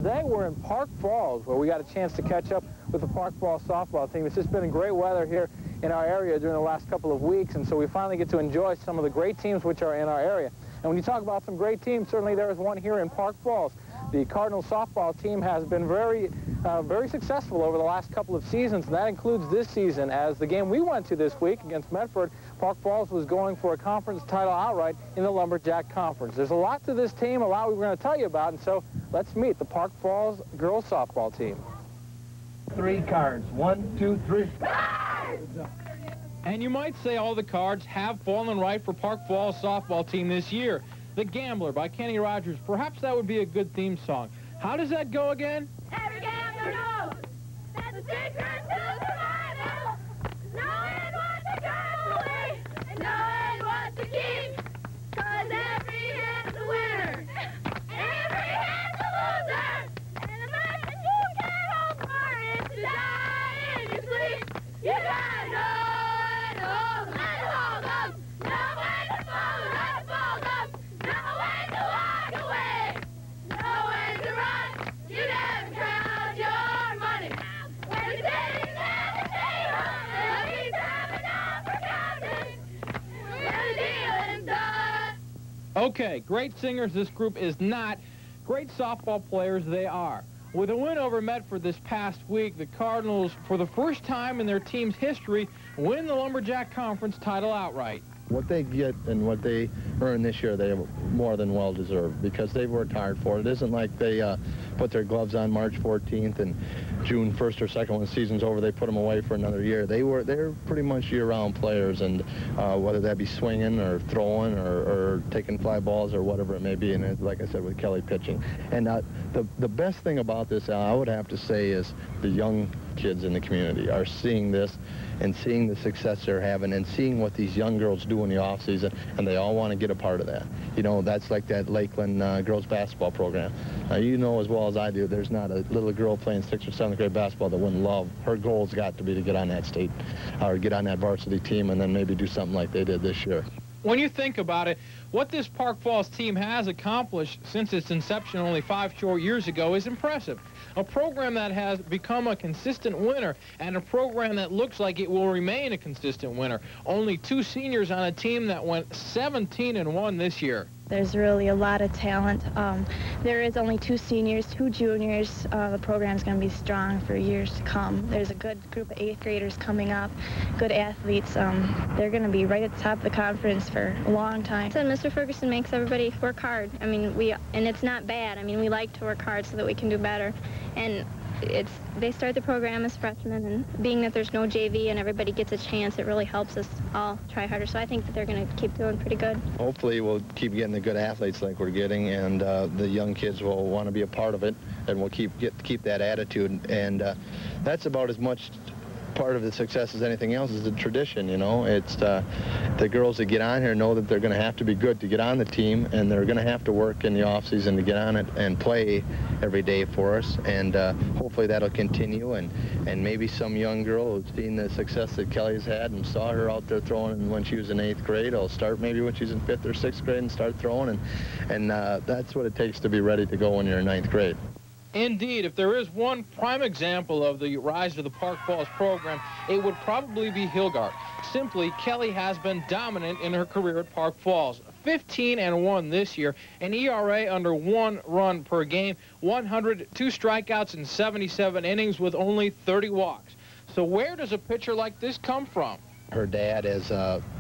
Today we're in Park Falls, where we got a chance to catch up with the Park Falls softball team. It's just been great weather here in our area during the last couple of weeks, and so we finally get to enjoy some of the great teams which are in our area. And when you talk about some great teams, certainly there is one here in Park Falls. The Cardinal softball team has been very successful over the last couple of seasons, and that includes this season. As the game we went to this week against Medford, Park Falls was going for a conference title outright in the Lumberjack Conference. There's a lot to this team, a lot we're going to tell you about, and so let's meet the Park Falls girls softball team. 3 cards. 1, 2, 3. And you might say all the cards have fallen right for Park Falls softball team this year. The Gambler by Kenny Rogers. Perhaps that would be a good theme song. How does that go again? Every gambler knows that the secret to survival is knowing what to turn away and knowing what to keep. 'Cause every hand's a winner, every hand's a loser, and the lesson you can't hold for is to die in your sleep. You gotta know when to hold 'em, know when to fold up, know when to walk away, know when to run. You never count your money when you're sitting at the table, and he's coming down for counting when the dealing's done. Okay, great singers this group is not. Great softball players they are. With a win over Medford this past week, the Cardinals, for the first time in their team's history, win the Lumberjack Conference title outright. What they get and what they earn this year, they have more than well deserved because they've worked hard for it. It isn't like they put their gloves on March 14th and June 1st or 2nd when the season's over, they put them away for another year. They're pretty much year-round players, and whether that be swinging or throwing or taking fly balls or whatever it may be, and it, like I said, with Kelly pitching. And the best thing about this, Al, I would have to say, is the young kids in the community are seeing this and seeing the success they're having and seeing what these young girls do in the off-season, and they all want to get a part of that. You know, that's like that Lakeland girls basketball program. You know as well as I do, there's not a little girl playing 6th or 7th grade basketball that wouldn't love. Her goal's got to be to get on that state or get on that varsity team and then maybe do something like they did this year. When you think about it, what this Park Falls team has accomplished since its inception only 5 short years ago is impressive. A program that has become a consistent winner and a program that looks like it will remain a consistent winner. Only 2 seniors on a team that went 17-1 this year. There's really a lot of talent. There is only 2 seniors, 2 juniors. The program's going to be strong for years to come. There's a good group of 8th graders coming up, good athletes. They're going to be right at the top of the conference for a long time. So Mr. Ferguson makes everybody work hard. I mean, and it's not bad. I mean, we like to work hard so that we can do better. And they start the program as freshmen, and being that there's no JV and everybody gets a chance, it really helps us all try harder. So I think that they're going to keep doing pretty good. Hopefully we'll keep getting the good athletes like we're getting, and the young kids will want to be a part of it, and we'll keep that attitude. And that's about as much part of the success as anything else is the tradition, you know. It's the girls that get on here know that they're going to have to be good to get on the team, and they're going to have to work in the off-season to get on it and play every day for us, and hopefully that'll continue, and maybe some young girl who's seen the success that Kelly's had and saw her out there throwing when she was in 8th grade will start maybe when she's in 5th or 6th grade and start throwing, and that's what it takes to be ready to go when you're in 9th grade. Indeed, if there is one prime example of the rise of the Park Falls program, it would probably be Hilgard. Simply, Kelly has been dominant in her career at Park Falls. 15-1 this year, an ERA under 1 run per game, 102 strikeouts in 77 innings with only 30 walks. So where does a pitcher like this come from? Her dad has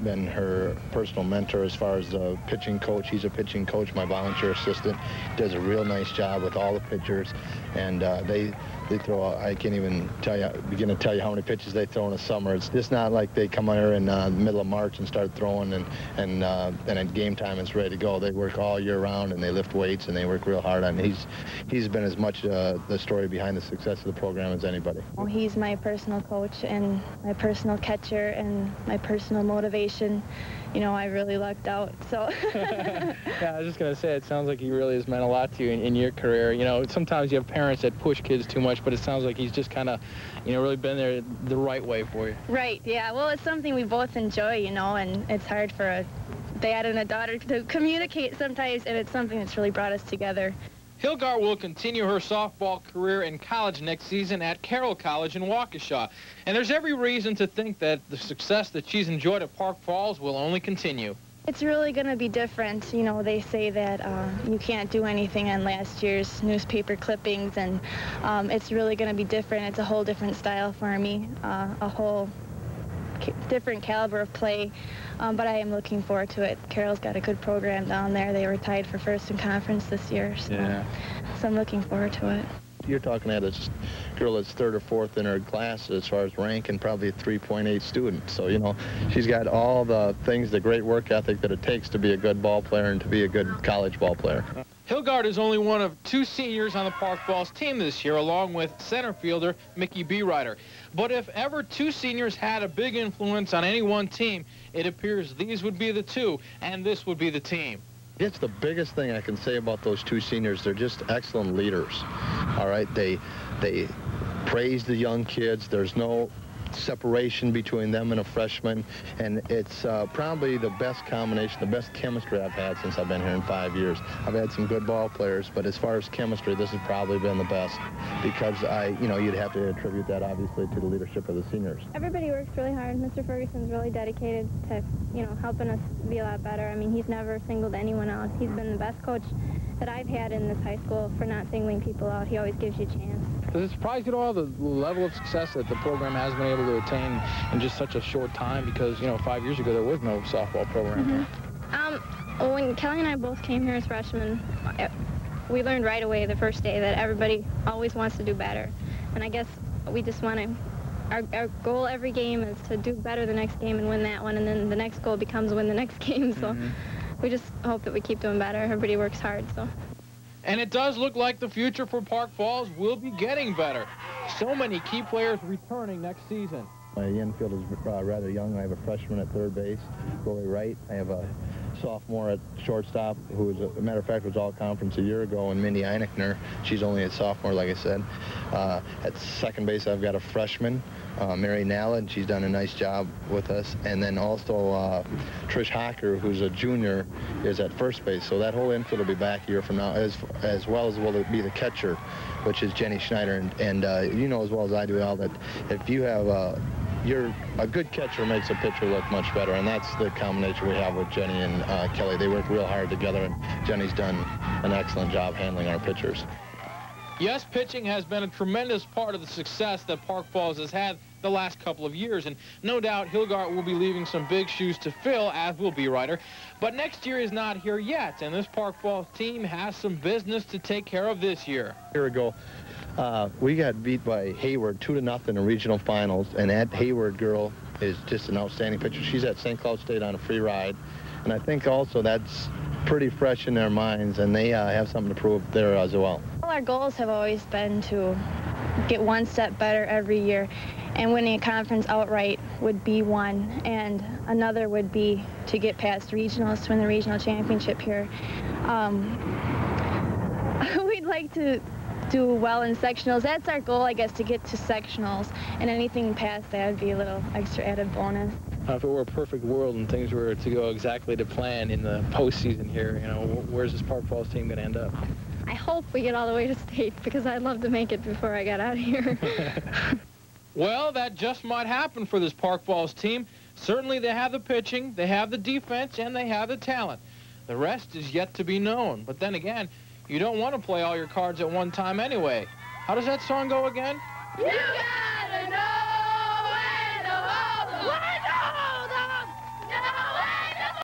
been her personal mentor as far as the pitching coach. He's a pitching coach, my volunteer assistant. Does a real nice job with all the pitchers, and they throw, I can't even begin to tell you how many pitches they throw in the summer. It's just not like they come here in the middle of March and start throwing, and at game time it's ready to go. They work all year round, and they lift weights, and they work real hard on it. He's been as much the story behind the success of the program as anybody. Well, he's my personal coach and my personal catcher and my personal motivation. You know, I really lucked out, so. Yeah, I was just going to say, it sounds like he really has meant a lot to you in your career. You know, sometimes you have parents that push kids too much, but it sounds like he's just kind of, you know, really been there the right way for you. Right, yeah. Well, it's something we both enjoy, you know, and it's hard for a dad and a daughter to communicate sometimes, and it's something that's really brought us together. Hilgart will continue her softball career in college next season at Carroll College in Waukesha. And there's every reason to think that the success that she's enjoyed at Park Falls will only continue. It's really going to be different. You know, they say that you can't do anything on last year's newspaper clippings, and it's really going to be different. It's a whole different style for me, a whole different caliber of play, but I am looking forward to it. Carroll's got a good program down there. They were tied for first in conference this year, so I'm looking forward to it. You're talking at a girl that's third or fourth in her class as far as rank, and probably a 3.8 student. So, you know, she's got all the things, the great work ethic that it takes to be a good ball player and to be a good college ball player. Hilgart is only one of 2 seniors on the Park Falls team this year, along with center fielder Mickey Beerider. But if ever 2 seniors had a big influence on any one team, it appears these would be the 2, and this would be the team. It's the biggest thing I can say about those 2 seniors. They're just excellent leaders. All right, they praise the young kids. There's no separation between them and a freshman, and it's probably the best combination, the best chemistry I've had since I've been here in 5 years. I've had some good ball players, but as far as chemistry, this has probably been the best, because you'd have to attribute that obviously to the leadership of the seniors. Everybody works really hard. Mr. Ferguson's really dedicated to, helping us be a lot better. I mean, he's never singled anyone out. He's been the best coach that I've had in this high school for not singling people out. He always gives you a chance. Does it surprise you at all, the level of success that the program has been able to attain in just such a short time? Because, 5 years ago, there was no softball program here. When Kelly and I both came here as freshmen, we learned right away the first day that everybody always wants to do better. And I guess we just want to, our goal every game is to do better the next game and win that one, and then the next goal becomes win the next game. So we just hope that we keep doing better. Everybody works hard, so. And it does look like the future for Park Falls will be getting better. So many key players returning next season. My infield is rather young. I have a freshman at third base, Roy Wright. I have a sophomore at shortstop, who, as a matter of fact, was all-conference a year ago, and Mindy Einechner. She's only a sophomore, like I said. At second base, I've got a freshman, Mary Nalla, and she's done a nice job with us. And then also Trish Hocker, who's a junior, is at first base. So that whole infield will be back a year from now, as well as will be the catcher, which is Jenny Schneider. And you know as well as I do, Al, that if you have a good catcher makes a pitcher look much better, and that's the combination we have with Jenny and Kelly. They work real hard together, and Jenny's done an excellent job handling our pitchers. Yes, pitching has been a tremendous part of the success that Park Falls has had the last couple of years, and no doubt Hilgart will be leaving some big shoes to fill, as will Beerider. But next year is not here yet, and this Park Falls team has some business to take care of this year. A year ago, we got beat by Hayward 2-0 in regional finals, and that Hayward girl is just an outstanding pitcher. She's at St. Cloud State on a free ride, and I think also that's pretty fresh in their minds, and they have something to prove there as well. Well, our goals have always been to get one step better every year, and winning a conference outright would be one, and another would be to get past regionals, to win the regional championship here. We'd like to do well in sectionals. That's our goal, I guess, to get to sectionals, and anything past that would be a little extra added bonus. If it were a perfect world and things were to go exactly to plan in the postseason here, where's this Park Falls team going to end up? I hope we get all the way to state, because I'd love to make it before I got out of here. Well, that just might happen for this Park Falls team. Certainly they have the pitching, they have the defense, and they have the talent. The rest is yet to be known. But then again, you don't want to play all your cards at one time anyway. How does that song go again? You got